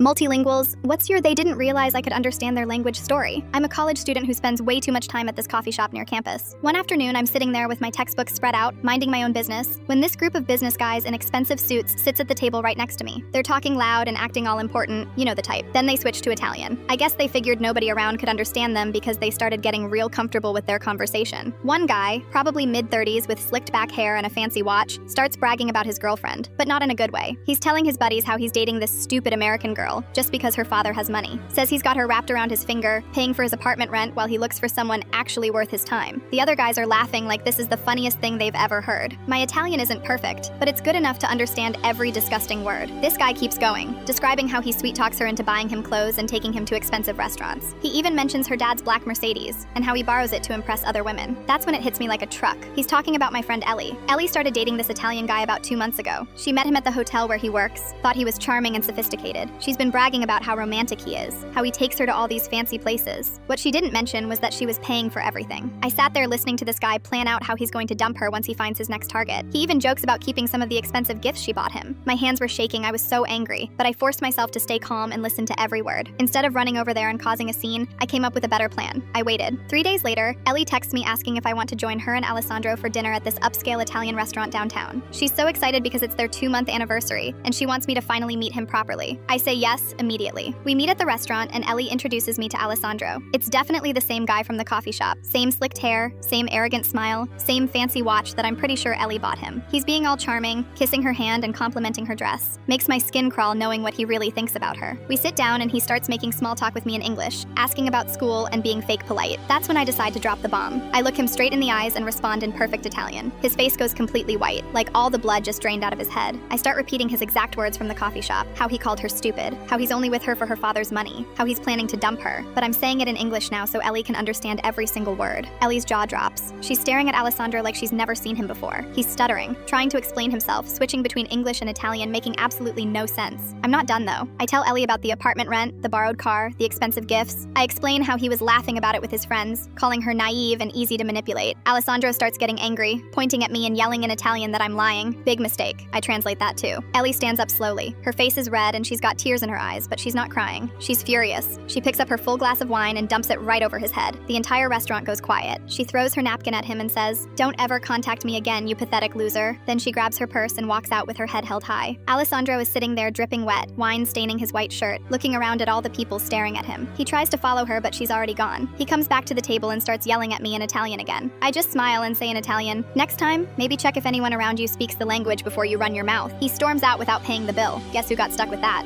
Multilinguals, what's your they didn't realize I could understand their language story? I'm a college student who spends way too much time at this coffee shop near campus. One afternoon, I'm sitting there with my textbooks spread out, minding my own business, when this group of business guys in expensive suits sits at the table right next to me. They're talking loud and acting all important, you know the type. Then they switch to Italian. I guess they figured nobody around could understand them because they started getting real comfortable with their conversation. One guy, probably mid-30s with slicked back hair and a fancy watch, starts bragging about his girlfriend, but not in a good way. He's telling his buddies how he's dating this stupid American girl just because her father has money. Says he's got her wrapped around his finger, paying for his apartment rent while he looks for someone actually worth his time. The other guys are laughing like this is the funniest thing they've ever heard. My Italian isn't perfect, but it's good enough to understand every disgusting word. This guy keeps going, describing how he sweet talks her into buying him clothes and taking him to expensive restaurants. He even mentions her dad's black Mercedes and how he borrows it to impress other women. That's when it hits me like a truck. He's talking about my friend Ellie. Ellie started dating this Italian guy about 2 months ago. She met him at the hotel where he works, thought he was charming and sophisticated. She's been bragging about how romantic he is, how he takes her to all these fancy places. What she didn't mention was that she was paying for everything. I sat there listening to this guy plan out how he's going to dump her once he finds his next target. He even jokes about keeping some of the expensive gifts she bought him. My hands were shaking, I was so angry, but I forced myself to stay calm and listen to every word. Instead of running over there and causing a scene, I came up with a better plan. I waited. 3 days later, Ellie texts me asking if I want to join her and Alessandro for dinner at this upscale Italian restaurant downtown. She's so excited because it's their 2-month anniversary, and she wants me to finally meet him properly. I say yes immediately. We meet at the restaurant, and Ellie introduces me to Alessandro. It's definitely the same guy from the coffee shop. Same slicked hair, same arrogant smile, same fancy watch that I'm pretty sure Ellie bought him. He's being all charming, kissing her hand and complimenting her dress. Makes my skin crawl knowing what he really thinks about her. We sit down and he starts making small talk with me in English, asking about school and being fake polite. That's when I decide to drop the bomb. I look him straight in the eyes and respond in perfect Italian. His face goes completely white, like all the blood just drained out of his head. I start repeating his exact words from the coffee shop, how he called her stupid, how he's only with her for her father's money, how he's planning to dump her. But I'm saying it in English now so Ellie can understand every single word. Ellie's jaw drops. She's staring at Alessandro like she's never seen him before. He's stuttering, trying to explain himself, switching between English and Italian, making absolutely no sense. I'm not done though. I tell Ellie about the apartment rent, the borrowed car, the expensive gifts. I explain how he was laughing about it with his friends, calling her naive and easy to manipulate. Alessandro starts getting angry, pointing at me and yelling in Italian that I'm lying. Big mistake. I translate that too. Ellie stands up slowly. Her face is red and she's got tears in her eyes, but she's not crying. She's furious. She picks up her full glass of wine and dumps it right over his head. The entire restaurant goes quiet. She throws her napkin at him and says, "Don't ever contact me again, you pathetic loser." Then she grabs her purse and walks out with her head held high. Alessandro is sitting there dripping wet, wine staining his white shirt, looking around at all the people staring at him. He tries to follow her, but she's already gone. He comes back to the table and starts yelling at me in Italian again. I just smile and say in Italian, "Next time, maybe check if anyone around you speaks the language before you run your mouth." He storms out without paying the bill. Guess who got stuck with that?